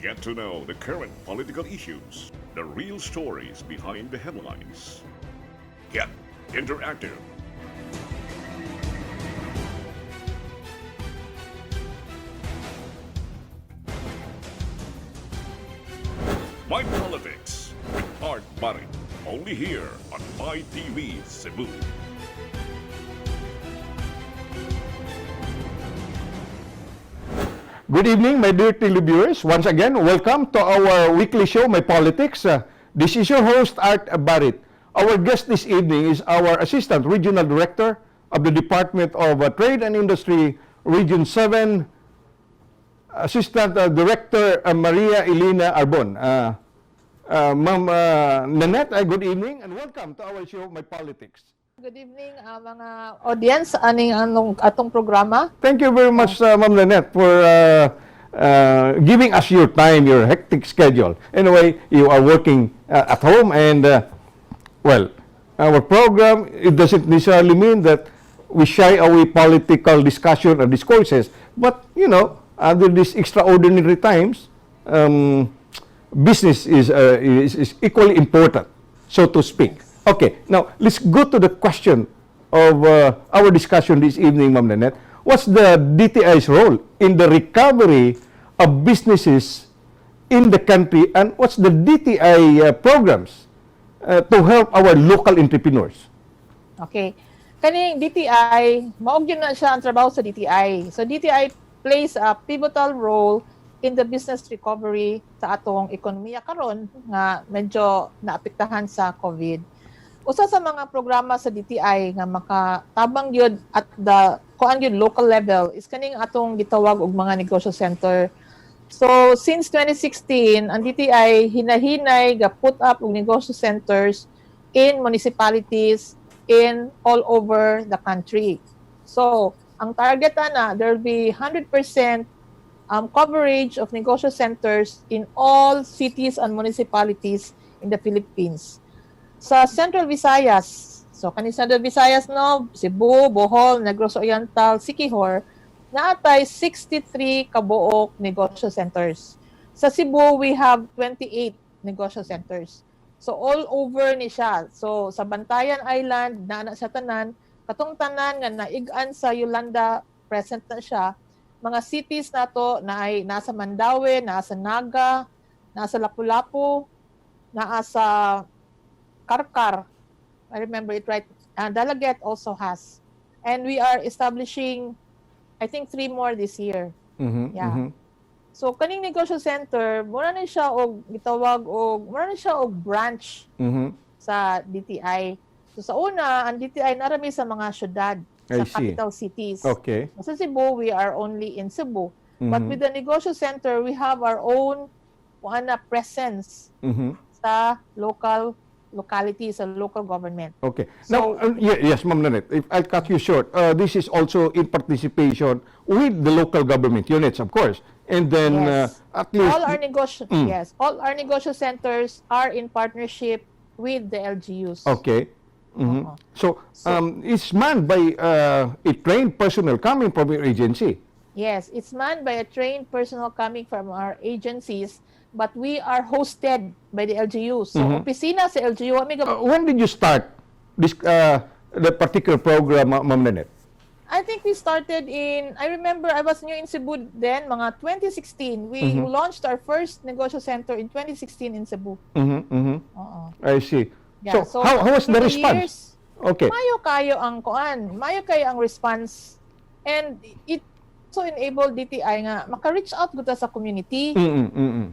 Get to know the current political issues, the real stories behind the headlines. Get interactive. My Politics with Art Barit. Only here on My TV Cebu. Good evening, my dear televiewers. Once again, welcome to our weekly show, My Politics. This is your host, Art Barit. Our guest this evening is our Assistant Regional Director of the Department of Trade and Industry, Region 7, Assistant Director Maria Elena Arbon. Ma'am Nanette, good evening and welcome to our show, My Politics. Good evening, mga audience, atong programa. Thank you very much, Ma'am Nanette, for giving us your time, your hectic schedule. Anyway, you are working at home and, well, our program, it doesn't necessarily mean that we shy away political discussion or discourses, but, you know, under these extraordinary times, business is equally important, so to speak. Okay, now let's go to the question of our discussion this evening, Ma'am Nanette. What's the DTI's role in the recovery of businesses in the country, and what's the DTI programs to help our local entrepreneurs? Okay. Kaning DTI, maog yun na siya ang trabaho sa DTI. So DTI plays a pivotal role in the business recovery sa atong ekonomiya karon nga medyo naapektahan sa COVID. Usa sa mga programa sa DTI nga makatabang yun at the kuan yun local level is kaning atong gitawag og mga negosyo center. So since 2016, ang DTI hinahinay ga put up og negosyo centers in municipalities in all over the country. So ang target na there will be 100% coverage of negosyo centers in all cities and municipalities in the Philippines. Sa Central Visayas, so kaning Central Visayas no, Cebu, Bohol, Negros Oriental, Siquijor, naatay 63 kabuok negosyo centers. Sa Cebu, we have 28 negosyo centers. So all over ni siya. So sa Bantayan Island, naana sa tanan, katong tanan nga naigan sa Yolanda, present na siya. Mga cities nato na ay nasa Mandaue, nasa Naga, nasa Lapu-Lapu, nasa Karkar, I remember it right. Dalaget also has. And we are establishing, I think, 3 more this year. Yeah. So, kaning negosyo center, mura na siya og gitawag og mura na siya og branch sa DTI. So, sa una, ang DTI narami sa mga syudad, sa capital cities. Okay. Sa Cebu, we are only in Cebu. But with the negosyo center, we have our own presence sa localities and local government. Okay. Now, yes, Ma'am Nanette, if I'll cut you short, this is also in participation with the local government units, of course. And then, Yes. at least... All our negosyo centers are in partnership with the LGUs. Okay. So, it's manned by a trained personnel coming from your agency. Yes, it's manned by a trained personnel coming from our agencies, but we are hosted by the LGUs. So, opisina sa LGU. When did you start this the particular program, Ma'am Nanette? I think we started I remember I was new in Cebu then, mga 2016. We launched our first negosyo center in 2016 in Cebu. I see. Yeah, So, how was the through response? Okay. Mayo kayo ang response, and it so enable DTI nga maka-reach out gud sa community.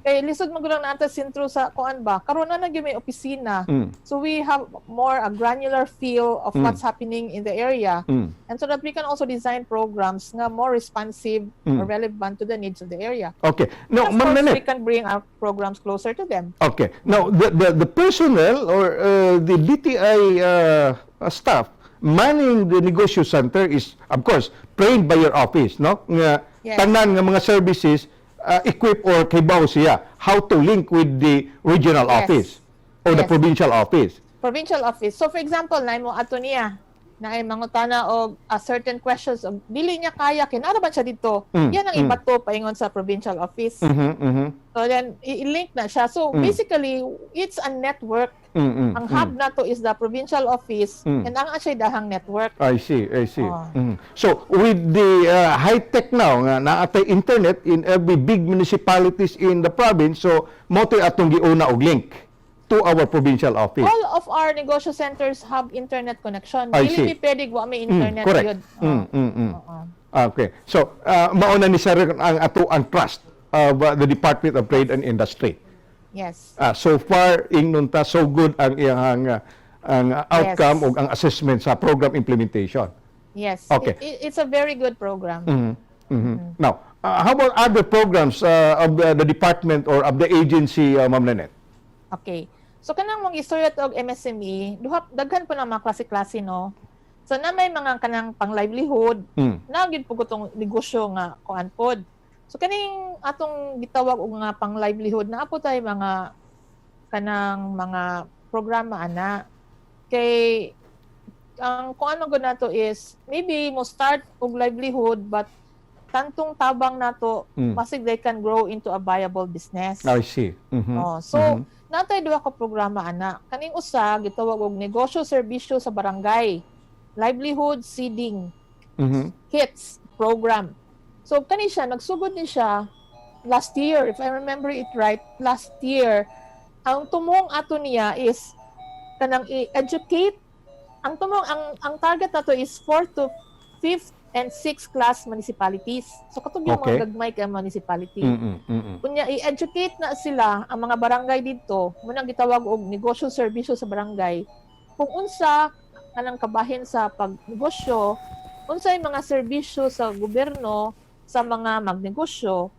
Kay lisod magulang nata sentro sa kuan ba karon na gyud may opisina. So we have more a granular feel of what's happening in the area, and so that we can also design programs nga more responsive or relevant to the needs of the area. Okay. Now, Of Ma'am course, Nanette. we can bring our programs closer to them. Okay. Now, the personnel or the DTI staff manning the negosyo center is, of course, trained by your office, no? Nga, Yes. tanan nga mga services, equip or kibaw siya how to link with the regional Yes. office or the Yes. provincial office. Provincial office. So for example, na mo ato niya na ay mangutana og certain questions og dili niya kaya kinara ba siya dito. Yan ang ibato paingon sa provincial office. So then i-link na siya. So basically it's a network. Ang hub na to is the provincial office and ang siya dahang network. I see. So with the high-tech now nga naatay internet in every big municipalities in the province, so mo to atong giuna og link to our provincial office. All of our negosyo centers have internet connection. I Dili see. mi pwede wa may internet correct. yun. Okay. So mauna ni sir ang ato ang trust of the Department of Trade and Industry. Yes. So far ingnon ta so good ang iyang ang outcome Yes. ug ang assessment sa program implementation. Yes. Okay. It's a very good program. Now, how about other programs of the department or of the agency, Ma'am Nanette? Okay. So kanang mong istorya og MSME, daghan po na mga klase-klase no. So na may mga kanang pang livelihood, na gid po gutong negosyo nga kuan pod. So kaning atong gitawag og nga pang livelihood na apo tay mga kanang mga programa ana. Kay ang kuan man gud nato is maybe mo start og livelihood but tantong tabang nato pasig they can grow into a viable business. I see. So natay duha ka programa ana. Kaning usa gitawag og negosyo serbisyo sa barangay, livelihood seeding kits program. So kani siya nagsugod ni siya last year, if I remember it right, last year ang tumong ato niya is kanang i-educate ang tumong ang target nato is 4th to 5th and 6th class municipalities. So katong yung Okay. mga gagmay ka municipality. Kunya i-educate na sila ang mga barangay dito, munang gitawag og negosyo serbisyo sa barangay. Kung unsa kanang kabahin sa pagnegosyo, unsay mga serbisyo sa gobyerno sa mga magnegosyo,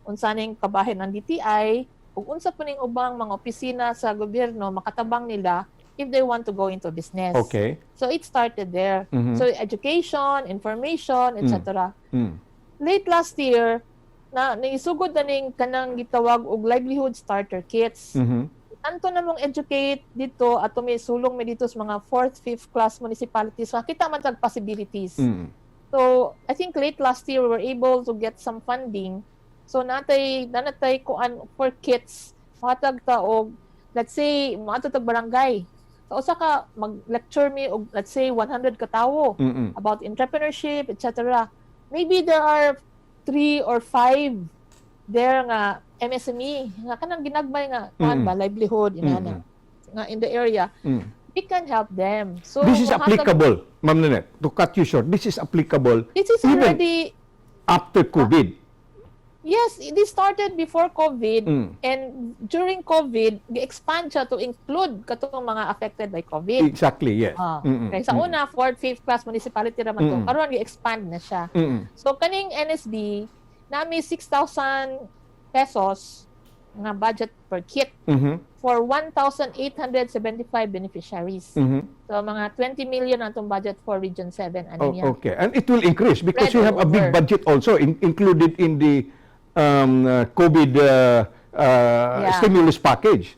unsa ning kabahin ang DTI, ug unsa pa ning ubang mga opisina sa gobyerno makatabang nila if they want to go into business. Okay. So it started there. So education, information, etc. Late last year, na naisugod na ning kanang gitawag og livelihood starter kits. Anto na mong educate dito at may sulong mi dito sa mga 4th, 5th class municipalities. Makita man tag possibilities. So I think late last year we were able to get some funding. So nanatay kuan for kits. Matag ta og let's say maato tag barangay. So usa ka mag-lecture me og let's say 100 ka tawo about entrepreneurship, etc. Maybe there are 3 or 5 there nga MSME nga kanang ginagmay nga kuan ba livelihood inana nga in the area. We can help them. So This is mahatag- applicable, Ma'am Nanette, to cut you short. This is applicable This is even already after COVID. yes, this started before COVID and during COVID, gi-expand siya to include katong mga affected by COVID. Exactly, yes. Okay, sa una 4th, 5th class municipality raman to. Karon gi-expand na siya. So kaning NSD nami 6,000 pesos nga budget per kit for 1,875 beneficiaries. So mga 20 million ang tong budget for Region 7 ano niya. Okay, and it will increase because Spread you have a big over. budget also included in the COVID stimulus package.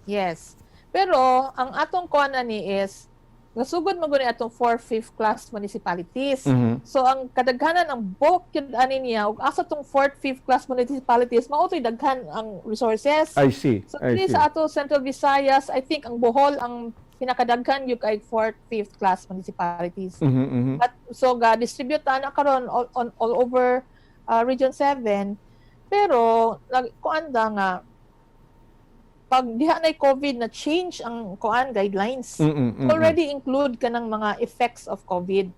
Yes. Pero ang atong kuan ani is nasugod mo guni atong 4th, 5th class municipalities. So ang kadaghanan ang bulk yun ani niya ug asa tong 4th, 5th class municipalities mao to'y daghan ang resources. I see. So I dili see. sa ato Central Visayas, I think ang Bohol ang pinakadaghan yung kay 4th, 5th class municipalities. But so ga distribute na karon all over Region 7. Pero kuanda nga pag diha na COVID na change ang kuan guidelines. Already include kanang mga effects of COVID.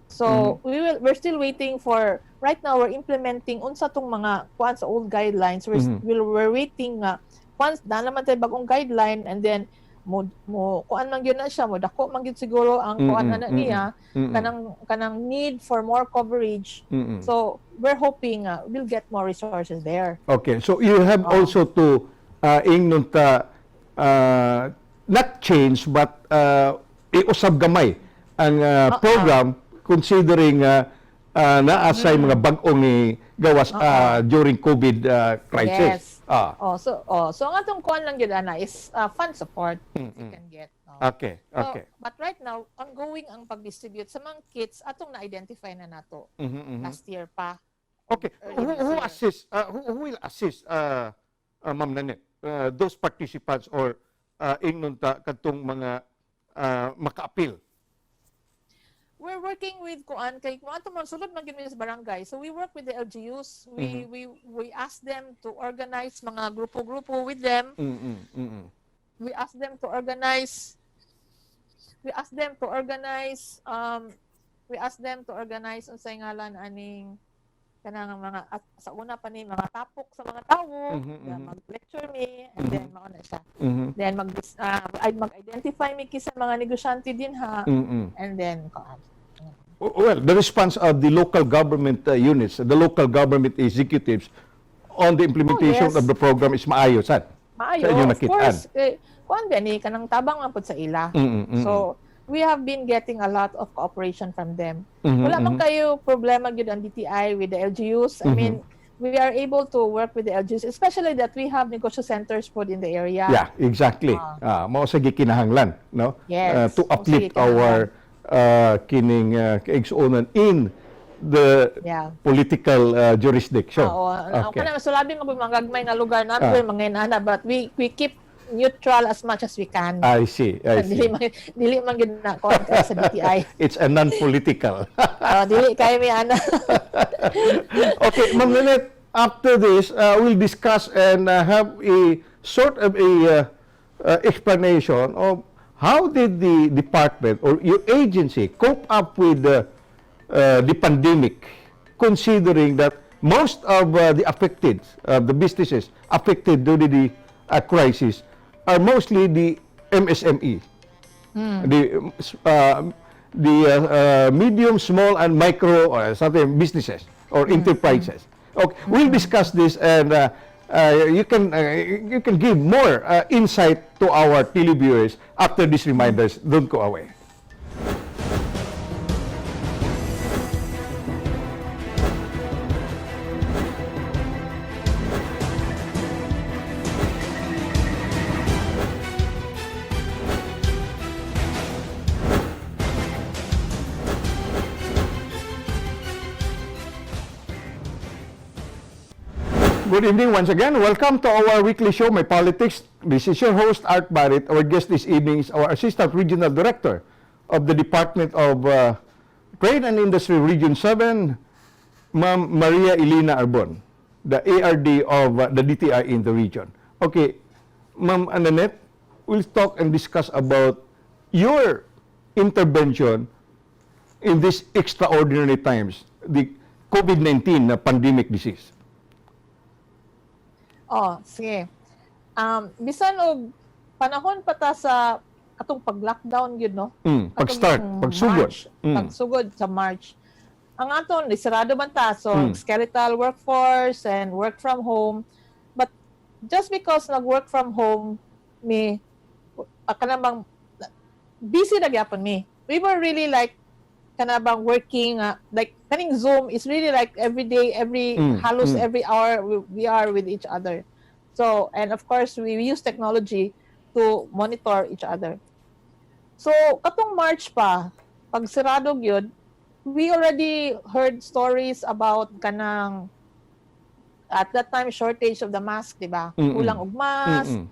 So we're still waiting for right now we're implementing unsa tong mga kuan sa old guidelines. We're waiting nga once na naman tay bagong guideline and then mo kuan man gyud na siya mo dako man gyud siguro ang kuan na niya kanang need for more coverage. So we're hoping we'll get more resources there. Okay, so you have also to ingnon ta not change but iusab gamay ang program considering naasay mga bag-ong gawas Oo. during COVID Yes. crisis. So ang atong kuan lang gyud ana is fund support you can get. Okay, So, okay. but right now, ongoing ang pag-distribute sa mga kits atong na-identify na nato last year pa. Okay. Early this Who year. assist? Who will assist, Ma'am Nanette, those participants or ingnon ta kadtong mga maka-appeal? We're working with kuan kay mo ato man sulod man gyud mi sa barangay. So we work with the LGUs. We ask them to organize mga grupo-grupo with them. We ask them to organize unsay ngalan aning kanang mga sa una pa ni mga tapok sa mga tawo, mag-lecture me and then mao na siya. Then mag-identify mi kisa mga negosyante din ha and then Well, the response of the local government units, the local government executives on the implementation yes. of the program is maayo, sad. maayo, Sa inyong of nakitaan. course. Kuan gani kanang tabang man pud sa ila. So we have been getting a lot of cooperation from them. Wala man kayo problema gyud ang DTI with the LGUs. I mean, we are able to work with the LGUs, especially that we have negosyo centers put in the area. Yeah, exactly. Mao sa gikinahanglan, no? Yes, To mao sa uplift gikinahanglan. our kining kaigsuonan in the Yeah. political jurisdiction. Oo. Okay. Kana sulabi mo mga gagmay nga lugar nato mga inana, but we keep neutral as much as we can. I see. Dili man gid na kontra sa DTI. It's a non-political. Dili kay mi ana. Okay, Ma'am Nanette, after this, we'll discuss and have a sort of a explanation of how did the department or your agency cope up with the pandemic, considering that most of the affected, the businesses affected during the crisis are mostly the MSME, the medium, small, and micro or something businesses or enterprises. Okay, we'll discuss this and you can give more insight to our televiewers after these reminders. Don't go away. Good evening once again. Welcome to our weekly show, My Politics. This is your host, Art Barrett. Our guest this evening is our Assistant Regional Director of the Department of Trade and Industry Region 7, Ma'am Maria Elena Arbon, the ARD of the DTI in the region. Okay, Ma'am Nanette, we'll talk and discuss about your intervention in these extraordinary times, the COVID-19 pandemic disease. Sige. Bisan og panahon pa ta sa atong pag-lockdown yun, no? Pag-start, Atong pagsugod. March, pagsugod sa March. Ang aton, isarado man ta, so skeletal workforce and work from home. But just because nag-work from home, kanabang, busy na gyapon mi. We were really like, kanabang working, like, kaning Zoom is really like every day, halos every hour, we are with each other. So, and of course, we use technology to monitor each other. So, katong March pa, pag sirado gyud, we already heard stories about kanang, at that time, shortage of the mask, di ba? Kulang og mask,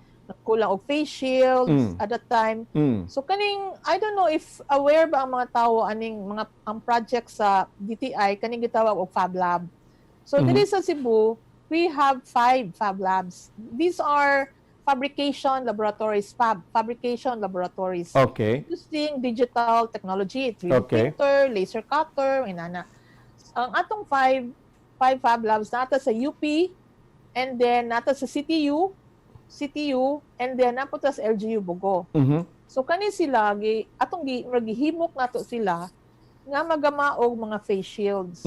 kulang og face shields at that time. So kaning, I don't know if aware ba ang mga tao aning ang project sa DTI kaning gitawag og Fab Lab. So diri sa Cebu, we have 5 Fab Labs. These are fabrication laboratories, fabrication laboratories. Okay. Using digital technology, 3D printer, laser cutter, inana. Ang atong 5 Fab Labs nata sa UP and then nata sa CTU, and then napunta sa LGU Bogo. So kani sila atong gihimok nato sila nga magamaog mga face shields.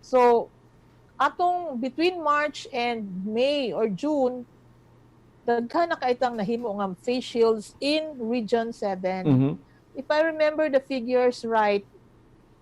So atong between March and May or June, daghan na kaitang nahimo nga face shields in Region 7. If I remember the figures right,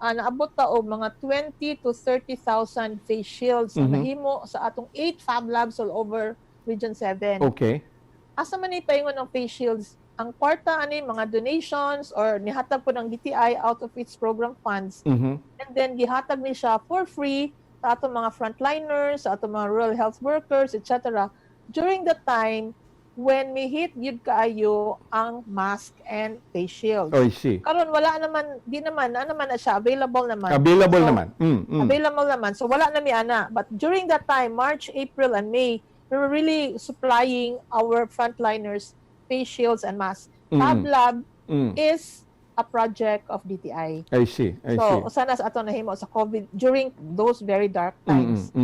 naabot ta og mga 20 to 30,000 face shields na nahimo sa atong 8 fab labs all over Region 7. Okay. Asa man ni paingon ng face shields? Ang kwarta ani mga donations or nihatag po ng DTI out of its program funds. And then gihatag ni siya for free sa atong mga frontliners, sa atong mga rural health workers, etc. During the time when may hit yun kaayo ang mask and face shield. I see. Karon wala naman, di naman, na siya, available naman. Available So, naman. Available naman. So wala na mi ana. But during that time, March, April, and May, we were really supplying our frontliners face shields and masks. Fab Lab is a project of DTI. I see. I So, see. sana sa ato nahimo sa COVID during those very dark times.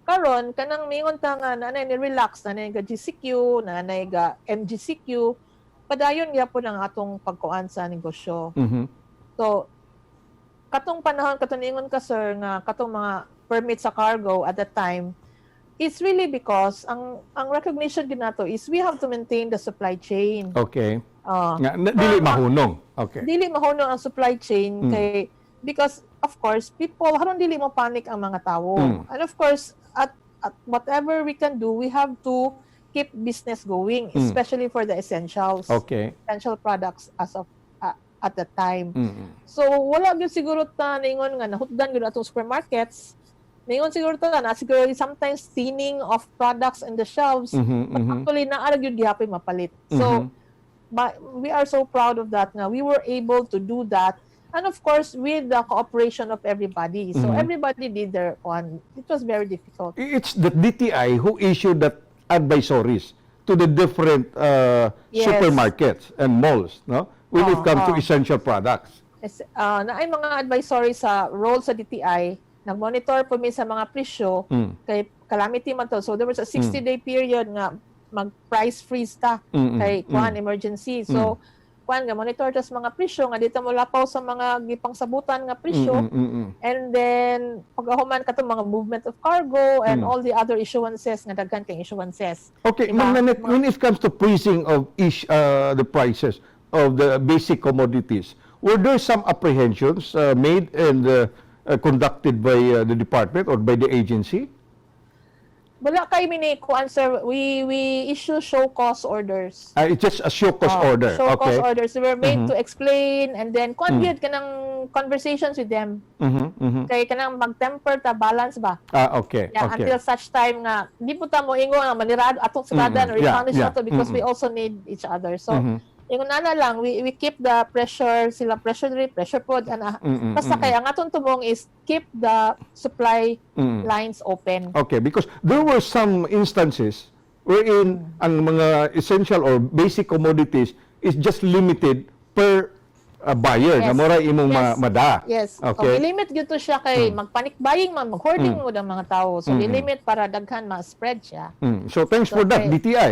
Karon kanang mingon ta nga nanay ni relax nanay ga GCQ, nanay ga MGCQ, padayon gyapon ang atong pagkuan sa negosyo. So katong panahon katong ingon ka sir nga katong mga permit sa cargo at that time, it's really because ang recognition gid nato is we have to maintain the supply chain. Okay. Dili mahunong. Okay. Dili mahunong ang supply chain kay because of course people haron dili mo panic ang mga tawo. And of course at whatever we can do, we have to keep business going, especially for the essentials. Okay. Essential products as of at that time. So wala gyud siguro ta ningon nga nahutdan gyud atong supermarkets. Ningon siguro ta na siguro sometimes thinning of products in the shelves. But actually naara gyud gihapon mapalit. So we are so proud of that nga we were able to do that. And of course, with the cooperation of everybody. So everybody did their one. It was very difficult. It's the DTI who issued that advisories to the different Yes. supermarkets and malls, no? When it comes to essential products. Naay mga advisory sa role sa DTI, nag-monitor po mi sa mga presyo, kay calamity man to. So there was a 60-day period nga mag-price freeze ta kay kuan emergency. So kuan nga monitor tas mga presyo nga dito mo lapaw sa mga gipangsabutan nga presyo. And then pagahuman katong mga movement of cargo and all the other issuances nga daghan kay issuances. Okay, Diba? Ma'am Nanette, when it comes to freezing of the prices of the basic commodities, were there some apprehensions made and conducted by the department or by the agency? Wala kay mini kuan sir, we issue show cause orders. It's just a show cause order. Show Okay. cause orders. We were made to explain and then kuan gyud kanang conversations with them. Kay kanang mag-temper ta balance ba? Okay. Yeah, Okay. until such time nga di po ta mo ingo nga manirado atong siradan or Yeah, punish yeah. to because we also need each other. So ingon na lang we keep the pressure sila pressure pod ana. Basta kay ang atong tumong is keep the supply lines open. Okay, because there were some instances wherein ang mga essential or basic commodities is just limited per buyer Yes. na mura imong Yes. mada. Yes. Okay. Limit gyud to siya kay mag-panic buying man, mag-hoarding mo ang mga tao. So limit para daghan ma-spread siya. So thanks for that, Okay. DTI.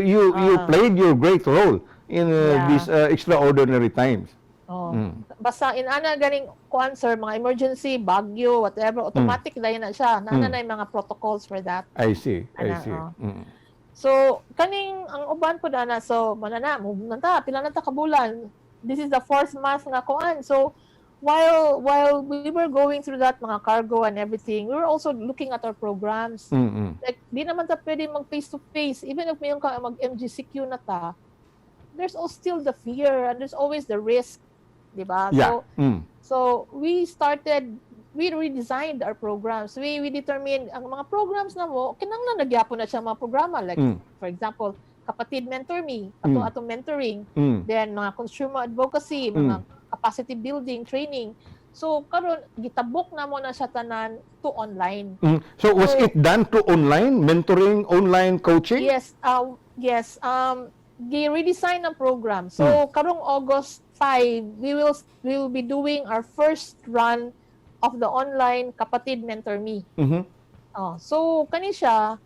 You played your great role in Yeah. these extraordinary times. Oh. Basta in ana ganing kuan sir, mga emergency, bagyo, whatever, automatic dayon na siya. Nana na yung mga protocols for that. I see. I Ana, see. oh. So kaning ang uban po na so manana mo nanta pila na ta ka bulan. This is the 4th month nga kuan. So while we were going through that mga cargo and everything, we were also looking at our programs. Like di naman ta pwede mag face to face even if mayong ka mag MGCQ na ta. There's still the fear and there's always the risk, di ba? Yeah. So we redesigned our programs. We determined ang mga programs na mo kinahanglan nagyapon na siya mga programa like for example, Kapatid Mentor Me, atong mentoring, then mga consumer advocacy, mga capacity building, training. So karon gitabok na mo na siya tanan to online. So was it done to online mentoring, online coaching? Yes, yes. Gi-redesign ang program. So karong August 5, we will be doing our first run of the online Kapatid Mentor Me. So kani siya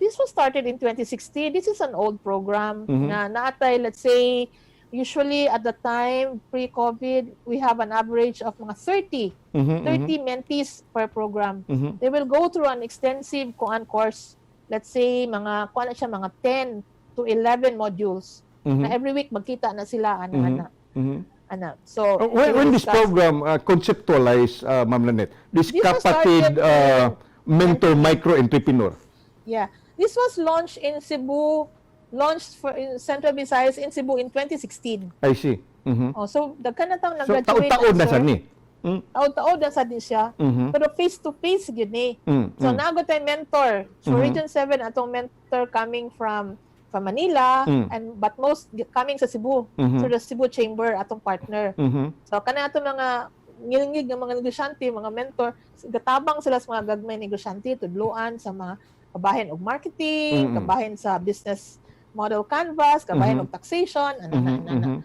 this was started in 2016. This is an old program na naatay, let's say, usually at the time, pre-COVID, we have an average of mga 30 mentees per program. They will go through an extensive course. Let's say, mga 10 to 11 modules. Na every week, magkita na sila, ana-ana. So When this discuss- program conceptualized, Ma'am Lynette, this This was kapatid started mentor micro-entrepreneur. Yeah. This was launched in Cebu, in Central Visayas in Cebu in 2016. I see. Mhm. So daghan na taong So, nag-graduate. taon-taon na sir. sa ni. Mm. Taon-taon na sa din siya. Mhm. Pero face-to-face yun eh. So, nago tayo mentor. So, Mhm. Region 7, atong mentor coming from Manila, but most coming sa Cebu. Mhm. So, the Cebu Chamber, atong partner. Mhm. So, kana atong mga ngilingig ng mga negosyante, mga mentor, gatabang sila sa mga gagmay negosyante, tudluan sa mga kabahin og marketing, kabahin sa business model canvas, kabahin og taxation, Mhm.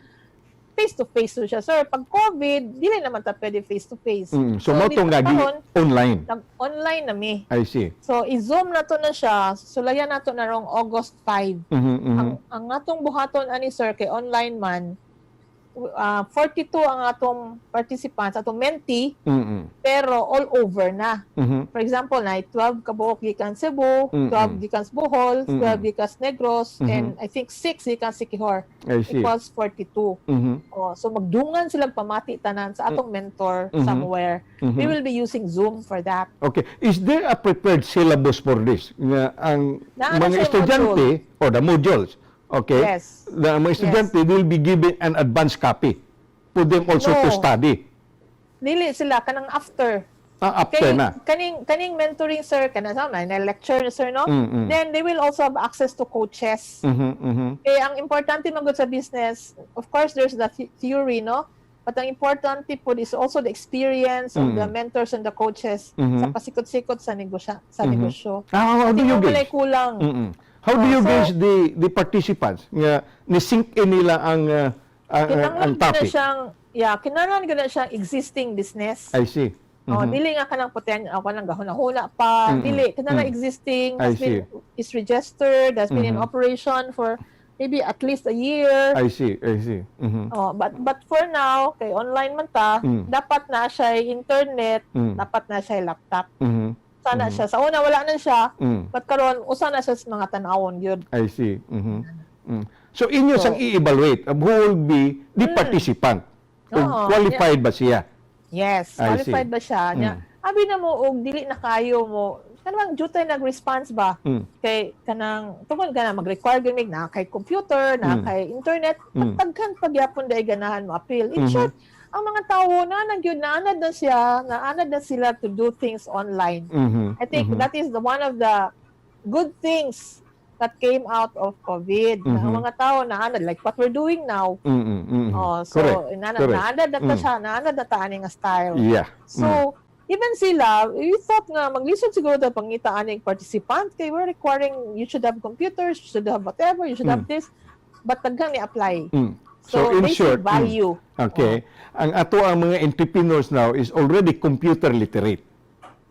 face-to-face so siya. Sir, pag COVID, dili naman ta pwede face-to-face. So, mo dito nga karon, online. nag-online na mi. I see. So, i-zoom na to na siya. Sulayan na to na rong August 5. Mhm. Mhm. Ang atong buhaton ani sir kay online man 42 ang atong participants, atong mentee, Mhm. pero all over na. Mhm. For example, na 12 kabuok gikan Cebu, 12 gikan Bohol, 12 gikan Negros, and I think 6 gikan Siquijor. I see. Equals 42. Mhm. So magdungan silang pamati tanan sa atong mentor somewhere. We will be using Zoom for that. Okay. Is there a prepared syllabus for this? Nga ang Naa na mga siya estudyante or the modules, okay? Yes. The mga estudyante will be given an advance copy for them also to No. study. Dili sila kanang after. After na. Kaning mentoring sir kana sa na lecture sir no. Then they will also have access to coaches. Mhm. Mhm. Eh ang importante magud sa business, of course there's the theory no. But ang importante po is also the experience of the mentors and the coaches sa pasikot-sikot sa negosyo. How do you Walay gauge? kulang. How do you so- gauge the participants nga ni-sync in nila ang Kinahanglan topic? kinahanglan gina siyang existing business. I see. Dili nga kanang potential ako nang gahuna-huna pa. Dili kinahanglan existing I is registered, has been in operation for maybe at least a year. I see. I see. Mhm. But for now, kay online man ta, dapat na siya internet, dapat na siya laptop. Mhm. Sana siya. Sa una, wala na siya. Mm. But karon usa na siya sa mga tanawon yun. I see. So inyo sang i-evaluate who will be the participant. Kung Oo, qualified ba siya? Yes, I qualified see. ba siya? Abi na mo og dili na kayo mo. Kanang jutay nag-response ba? Kay kanang tungod kana mag-require gimig na kay computer, na kay internet, pagtaghan pagyapon dai ganahan mo appeal. In short, ang mga tao na nagyud naanad na sila to do things online. I think that is one of the good things that came out of COVID. Na ang mga tao naanad like what we're doing now. So Correct. naanad na ta siya, naanad na ta ani nga style. Yeah. So, even sila, we thought nga maglisod siguro ta pangita aning participant kay we're requiring you should have computers, you should have whatever, you should have this, but taghang ni apply. So, in they see short, value. Okay. Ang ato ang mga entrepreneurs now is already computer literate.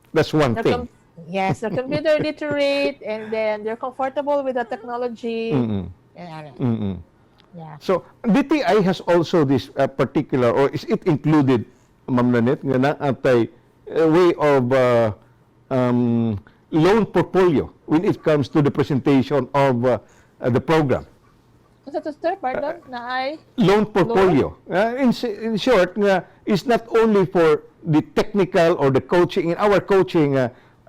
That's one They're thing. Yes, they're computer literate and then they're comfortable with the technology. Yeah. So, DTI has also this particular, or is it included, Ma'am Lynette, nga naatay way of loan portfolio when it comes to the presentation of the program? Sa to sir, pardon, na ay Loan portfolio. In short, nga, is not only for the technical or the coaching, in our coaching,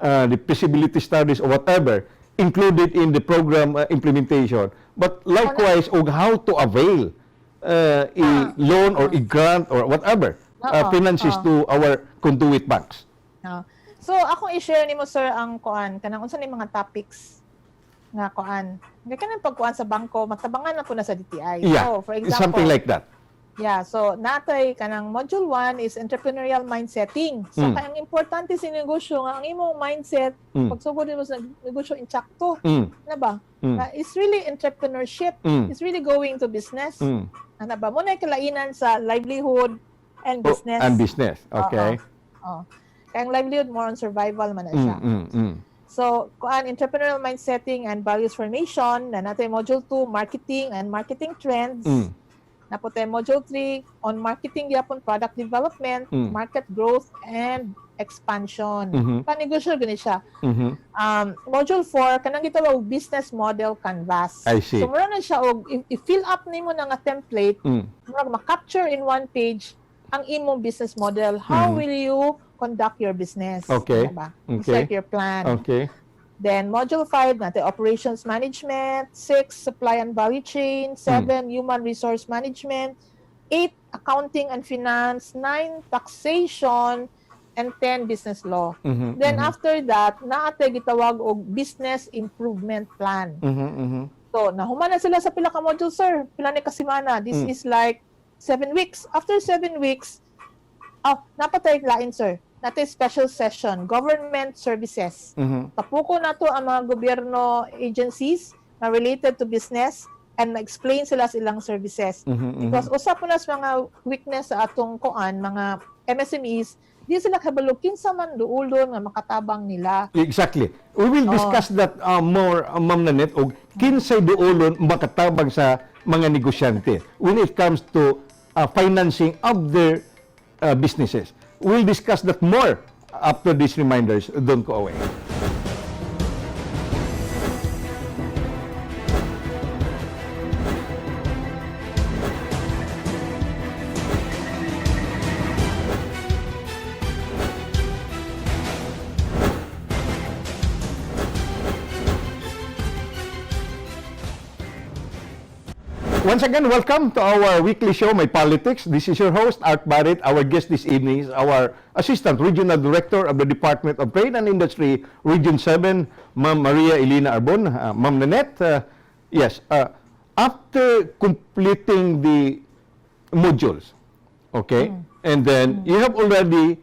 the feasibility studies or whatever, included in the program implementation, but likewise, og how to avail a loan or a grant or whatever finances to our conduit banks. So, akong i-share nimo sir ang kuan kanang unsa ni mga topics nga kuan. Nga kanang pagkuan sa bangko, matabangan na po na sa DTI. Yeah, So, for example, something like that. Yeah, so natay kanang module 1 is entrepreneurial mindsetting. So kayang importante sa negosyo nga ang imong mindset pagsugod mo sa negosyo insakto. Na ba? It's really entrepreneurship. It's really going to business. Ano ba? Mo na kalainan sa livelihood and business. And business. Okay. Kayang livelihood more on survival man na siya. So, kuan entrepreneurial mindsetting and values formation, na natay module 2 marketing and marketing trends. Na po tayo module 3 on marketing gyapon, product development, market growth and expansion. Panegosyo gani siya. Module 4 kanang gitawag business model canvas. I see. So mura na siya og i-fill up nimo na nga template, ma-capture in one page ang imong business model. How will you conduct your business? Okay. Diba? Okay. Set your plan. Okay. Then, Module 5, natin operations management. 6, supply and value chain. 7, human resource management. 8, accounting and finance. 9, taxation. And 10, business law. Then, after that, naate gitawag og business improvement plan. So, nahuman na sila sa pila ka module, sir. Pila ni kasimana. This is like 7 weeks. After 7 weeks, napatay lain, sir. Natin special session, government services. Tapuko na to ang mga gobyerno agencies na related to business and na-explain sila silang services. Because usap po na sa mga weakness sa atong kuan, mga MSMEs, di sila kabalo kinsa man duulon nga makatabang nila. Exactly. We will discuss that more, Ma'am Nanette, og kinsay duolon makatabang sa mga negosyante when it comes to financing of their businesses. We'll discuss that more after these reminders. Don't go away. Once again, welcome to our weekly show, My Politics. This is your host, Art Barrett. Our guest this evening is our Assistant Regional Director of the Department of Trade and Industry, Region 7, Ma'am Maria Elena Arbon. Ma'am Nanette, yes, after completing the modules, okay, and then you have already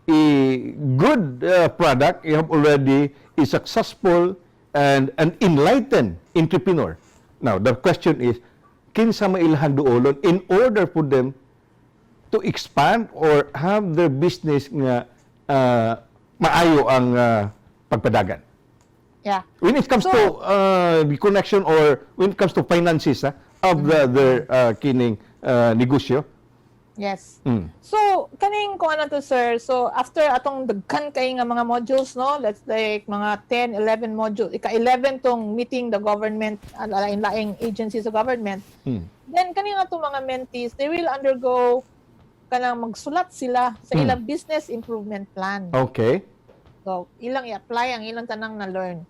a good product, you have already a successful and an enlightened entrepreneur. Now, the question is, kinsa mailhan duolon in order for them to expand or have their business nga maayo ang pagpadagan. Yeah. When it comes to the connection or when it comes to finances of their kining negosyo. Yes. So, kaning kuha na to, sir. So, after atong dagkan kay nga mga modules, no? Let's like mga 10, 11 modules. Ika-11 tong meeting the government, laing agencies of government. Then, kaning nga tong mga mentees, they will undergo kanang magsulat sila sa ilang business improvement plan. Okay. So, ilang i-apply ang ilang tanang na-learn.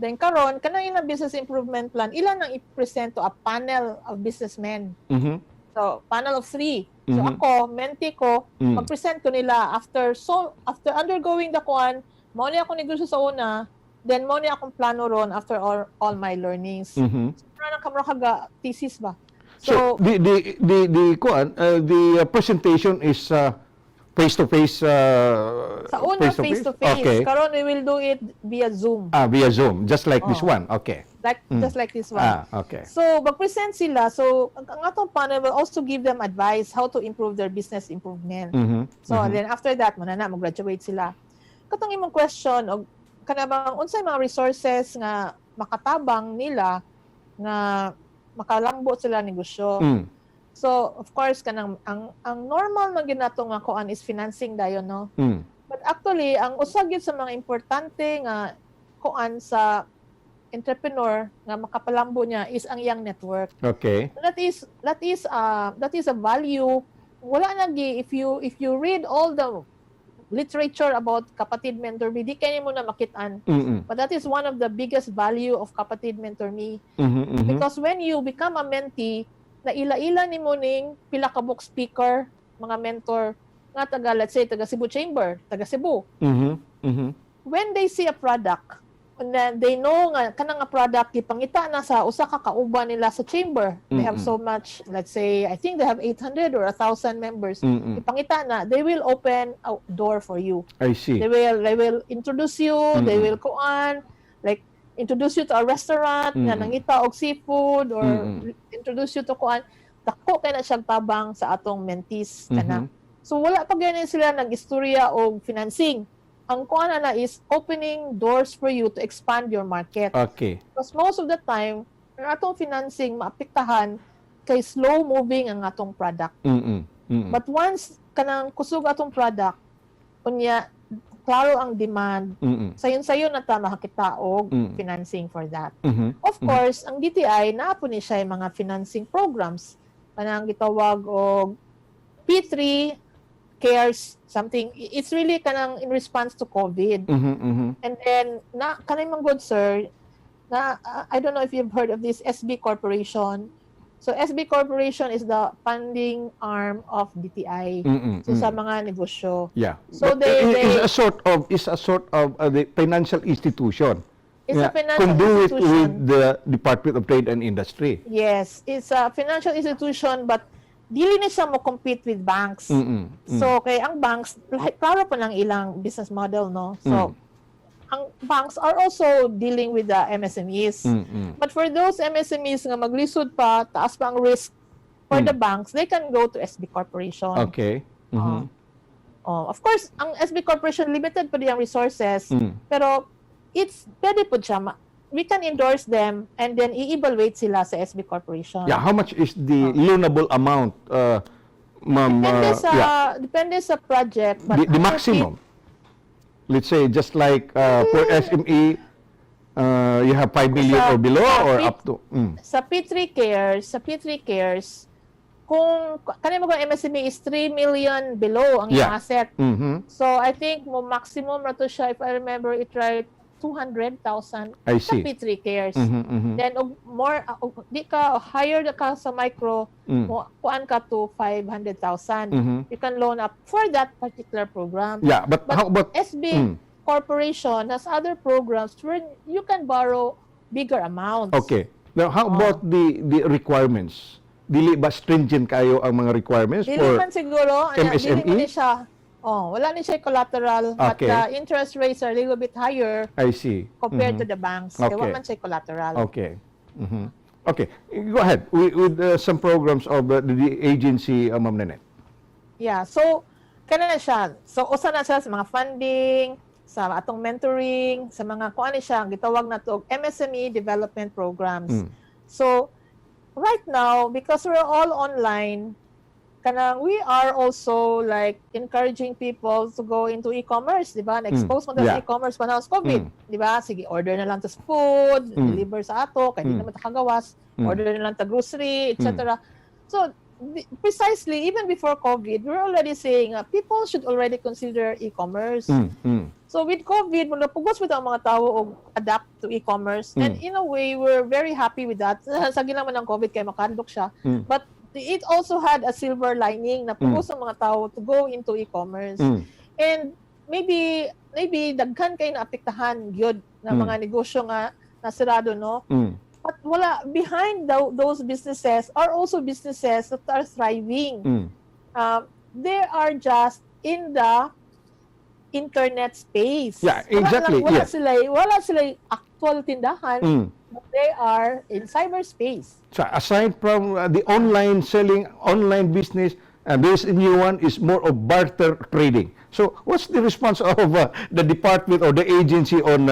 Then, karon kanang ilang business improvement plan, ilang nang i-present to a panel of businessmen. So, panel of 3. So, ako, mentee ko, mag-present ko nila after undergoing the kuan, mao ni ako negosyo sa una, then mao ni akong plano ron after all my learnings. So, parang kamura kaga thesis ba? So, the kuan, the presentation is face to face. Sa una, face to face. Okay. Karon we will do it via Zoom. Via Zoom, just like this one. Okay. Just like this one. Okay. So, mag-present sila. So, ang atong panel will also give them advice how to improve their business improvement. So, then after that, mag-graduate sila. Katong imong question, og kanabang unsay mga resources nga makatabang nila nga makalambot sila negosyo. So, of course, kanang ang normal na ginato nga kuan is financing dayon, no? But actually, ang usa gyud sa mga importante nga kuan sa entrepreneur nga makapalambo niya is ang young network. Okay. That is a value. Wala na if you read all the literature about Kapatid Mentor Me, di kayo mo na makitaan. But that is one of the biggest value of Kapatid Mentor Me. Because when you become a mentee, na ila-ila ni mo ning pila ka book speaker, mga mentor nga taga, let's say, taga Cebu Chamber, taga Cebu. When they see a product, na they know nga kanang nga product gipangita na sa usa ka kauban nila sa chamber. They have so much, let's say, I think they have 800 or 1,000 members. Gipangita na, they will open a door for you. I see. They will introduce you, they will kuan, like introduce you to a restaurant nga nangita og seafood or introduce you to kuan. Dako kay na siyang tabang sa atong mentees kana. So wala pa gyud sila nag-istorya og financing. Ang kuan na is opening doors for you to expand your market. Okay. Because most of the time, ang atong financing maapektahan kay slow moving ang atong product. But once kanang kusog atong product, unya klaro ang demand, sayon-sayon na ta makakita og financing for that. Of course, ang DTI naa po ni siya yung mga financing programs kanang gitawag og P3 cares something. It's really kanang in response to COVID. And then kanay mga good sir, I don't know if you've heard of this SB Corporation. So SB Corporation is the funding arm of DTI. So sa mga negosyo. Yeah. So But they is a sort of the financial institution. It's a financial conduit institution. with the Department of Trade and Industry. Yes, it's a financial institution but dili na siya mo compete with banks. So kay ang banks klaro pa ng ilang business model no. So ang banks are also dealing with the MSMEs. But for those MSMEs nga maglisod pa, taas pa ang risk for the banks, they can go to SB Corporation. Okay. Of course, ang SB Corporation limited pa di ang resources, pero it's pwede po siya. We can endorse them and then i-evaluate sila sa SB Corporation. Yeah, how much is the loanable amount, ma'am? Depende sa project. But The maximum. Let's say just like for SME, you have 5 million or below or up to? Sa P3 Cares, kung kanina mo MSME is 3 million below ang iyong asset. So I think mo maximum na to siya, if I remember it right, 200,000 I sa see. P3 Cares. Then more di ka higher ka sa micro, kuan ka to 500,000. You can loan up for that particular program. Yeah, but how about SB Corporation has other programs where you can borrow bigger amounts. Okay. Now how about the requirements? Dili ba stringent kayo ang mga requirements Dili for man siguro, MSME? dili man ni siya. Wala ni siya collateral, but Okay. the interest rates are a little bit higher I see. compared to the banks. Kaya Okay. wala man siya collateral. Okay. Okay. Go ahead with some programs of the agency, Ma'am Nanette. Yeah, so kana na siya. So usa na siya sa mga funding, sa atong mentoring, sa mga kung ano siya, gitawag na to MSME development programs. So right now, because we're all online, we are also like encouraging people to go into e-commerce, di ba? Na-expose mo sa e-commerce panahon sa COVID, di ba? Sige, order na lang ta sa food, deliver sa ato, kaya di naman ta kagawas, order na lang ta grocery, etc. So, precisely, even before COVID, we're already saying people should already consider e-commerce. So, with COVID, napugos mo ang mga tao og adapt to e-commerce. And in a way, we're very happy with that. Sa ginaman ng COVID, kaya makandok siya. But it also had a silver lining na pugos ang mga tao to go into e-commerce. And maybe daghan kayo na apektahan gyud ng mga negosyo nga nasirado, no? But wala, behind those businesses are also businesses that are thriving. They are just in the internet space. Yeah, exactly. Wala sila actual tindahan, but they are in cyberspace. So aside from the online selling, online business, this new one is more of barter trading. So what's the response of the department or the agency on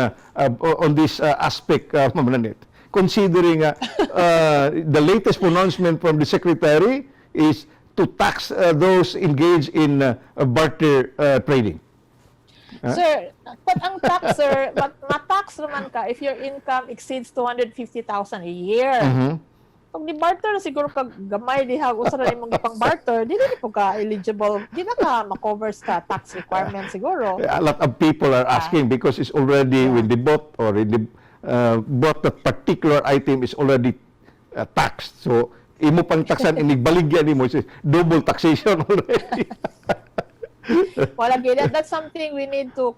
this aspect, Ma'am Nanette? Considering the latest pronouncement from the secretary is to tax those engaged in barter trading. Sir, but ang tax, sir, ma-tax naman ka if your income exceeds 250,000 a year. Pag ni-barter, siguro kag gamay diha, usa na imong pang-barter, di po ka eligible, di na ka ma-cover sa tax requirement siguro. A lot of people are asking because it's already when they bought or bought that particular item is already taxed. So, imo pang taksan, inigbaligyan mo, double taxation already. Wala gid. That's something we need to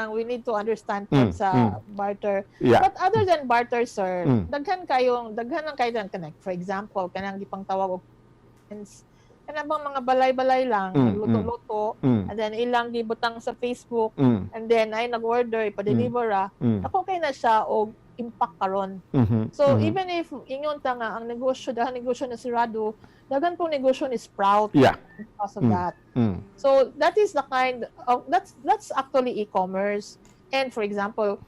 we need to understand sa barter. Yeah. But other than barter, sir, daghan ang kayo connect. For example, kanang gipang tawag og kanang bang mga balay-balay lang, luto-luto, and then ilang gibutang sa Facebook, and then ay nag-order, ipa-deliver ako kay na siya og impact karon. So even if ingon ta nga ang negosyo na sirado, dagan pong negosyo ni sprout because of that. So that is the kind of that's actually e-commerce. And for example,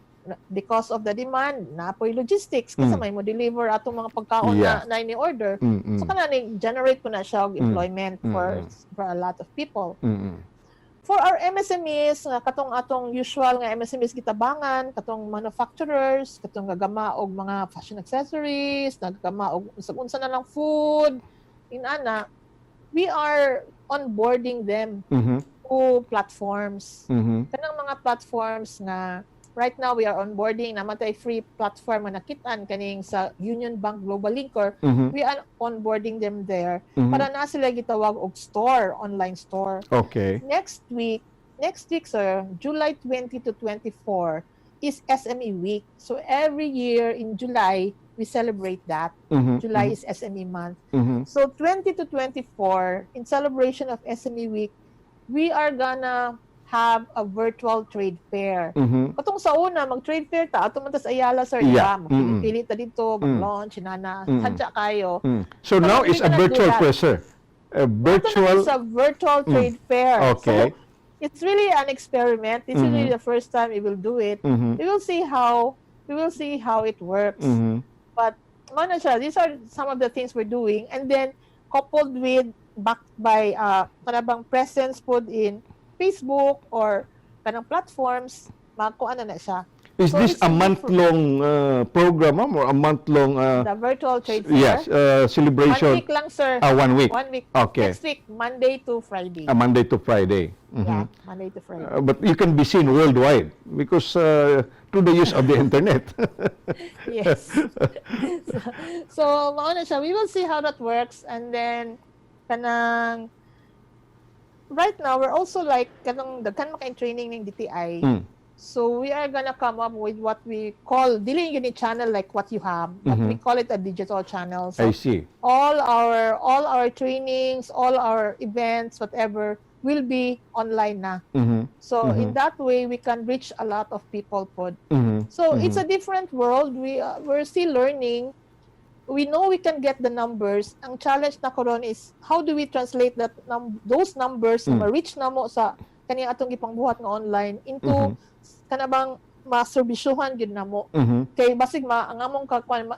because of the demand, napoy logistics kasi may mo deliver atong mga pagkaon na ini-order. So kanang generate ko na siya og employment for a lot of people. For our MSMEs, katong atong usual nga MSMEs gitabangan, katong manufacturers, katong gagama og mga fashion accessories, nagagama og unsa na lang food, inana, we are onboarding them Mhm. to platforms. Mhm. Kanang mga platforms nga right now we are onboarding naman tay free platform nga nakitaan kaning sa Union Bank Global Linker. Mhm. We are onboarding them there Mhm. para na sila gitawag og store, online store. Okay. Next week, sir, July 20 to 24 is SME week. So every year in July, we celebrate that. Mhm. July is SME month. Mhm. So 20 to 24, in celebration of SME week, we are gonna have a virtual trade fair. Mhm. Katong sa una, mag-trade fair ta, ato man tas Ayala, sir, Yeah. diba? Magpili-pili ta dito, Mm. mag-launch, inana, Mm. sadya kayo. Mm. So So, now we it's a cannot do virtual that. fair, sir. A virtual. Ito na sa virtual trade fair. Okay. So, it's really an experiment. This is Mhm. really the first time we will do it. Mhm. We will see how it works. Mhm. But mana siya, these are some of the things we're doing, and then coupled with backed by kanabang presence put in Facebook or kanang platforms, makuha na siya. Is So this it's a a month-long program, ma'am, or a month-long? The virtual trade fair. Yes, 1 celebration. week lang, sir. 1 week. 1 week. Okay. Next week, Monday to Friday. Monday to Friday. Yeah, Mhm. Monday to Friday. But you can be seen worldwide because through the use of the internet. Yes. So mauna siya. We will see how that works, and then kanang right now we're also like kanang daghan makain training ng DTI. Mm. So we are gonna come up with what we call dili unit channel like what you have, but we call it a digital channel. So I see. all our trainings, all our events, whatever will be online na. Mhm. So in that way we can reach a lot of people pod. Mhm. So it's a different world. We're still learning. We know we can get the numbers. Ang challenge na karon is how do we translate those numbers na ma-reach namo sa kaniyang atong gipangbuhat nga online into kanabang maserbisyuhan gid namo. Mhm. Kay basig ang among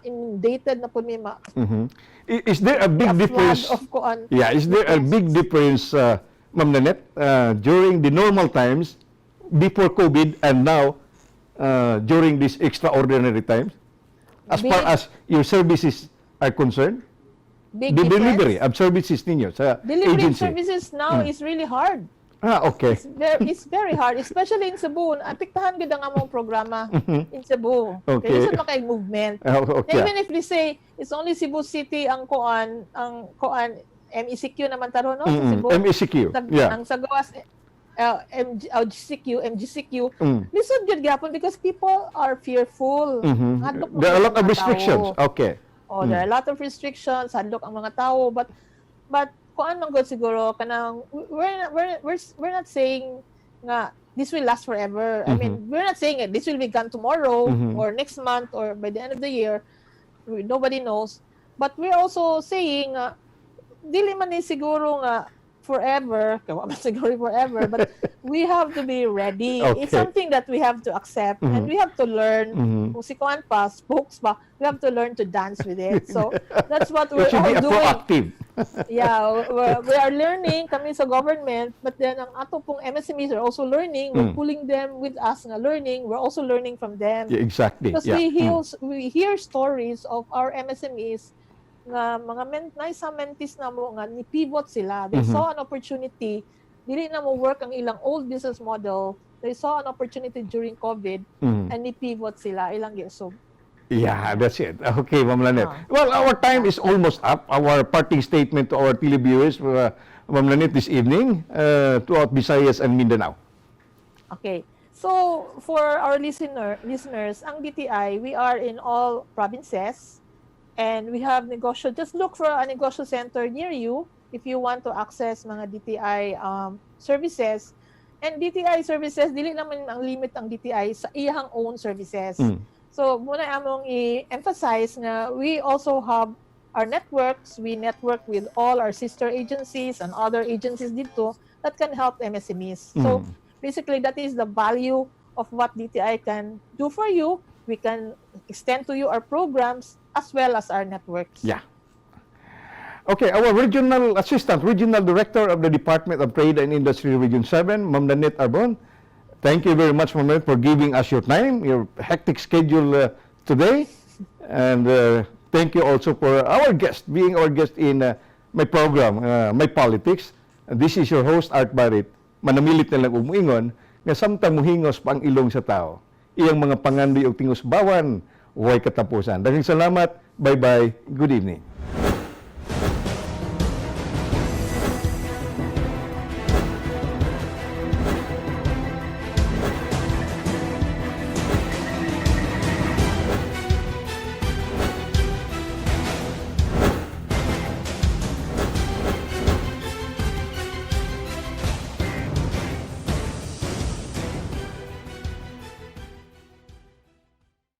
inundated na pud mi Mhm. Is there a big difference? of kuan. Yeah, is there a big difference, Ma'am Nanette, during the normal times, before COVID, and now during these extraordinary times, as far Big- as your services are concerned? Big The difference. delivery of services ninyo sa Delivery agency. services now is really hard. Okay. It's very hard, especially in Cebu. Apektahan gid ang among programa in Cebu. Okay. Kaya sa makay movement. Okay. Even if they say it's only Cebu City ang kuan MECQ naman taro no sa Cebu. MECQ. Yeah. Ang sa gawas MGCQ. Mm. Lisod gyud gyapon because people are fearful. Mhm. Hadlok There are a mga lot of tao. restrictions. Okay. Oh, there are a lot of restrictions, hadlok ang mga tao, but kuan man gud siguro kanang we're not saying nga this will last forever. I mean, we're not saying it this will be gone tomorrow or next month or by the end of the year. Nobody knows. But we're also saying dili man ni siguro nga forever, kawa man siguro forever, but we have to be ready. It's Okay. something that we have to accept and we have to learn. Kung si kuan pa, spokes pa, we have to learn to dance with it. So that's what we're It should all be a doing. proactive. Yeah, we are learning kami sa government, but then ang ato pong MSMEs are also learning. We're pulling them with us nga learning. We're also learning from them. Yeah, exactly. Because Yeah. we hear stories of our MSMEs nga mga naisa mentees na mo nga ni pivot sila. They saw an opportunity. Dili na mo work ang ilang old business model. They saw an opportunity during COVID and ni pivot sila ilang years. So Yeah, that's it. Okay, Ma'am Lanette. Well, our time is almost up. Our parting statement to our televiewers, Ma'am Lanette, this evening, throughout Visayas and Mindanao. Okay. So, for our listeners, ang DTI, we are in all provinces and we have negosyo. Just look for a negosyo center near you if you want to access mga DTI services. And DTI services, dili naman ang limit ang DTI sa iyang own services. So, muna among i-emphasize na we also have our networks. We network with all our sister agencies and other agencies dito that can help MSMEs. So, basically, that is the value of what DTI can do for you. We can extend to you our programs as well as our networks. Yeah. Okay, our regional director of the Department of Trade and Industry Region 7, Ma'am Nanette Arbon. Thank you very much, Ma'am Nanette, for giving us your time, your hectic schedule today. And thank you also for our guest, being our guest in may program, may politics. This is your host, Art Barrett. Manamilit na lang umuingon, nga samtang muhingos pa ang ilong sa tao. Iyang mga pangandoy o tingos bawan, huwag katapusan. Daghang salamat. Bye-bye. Good evening.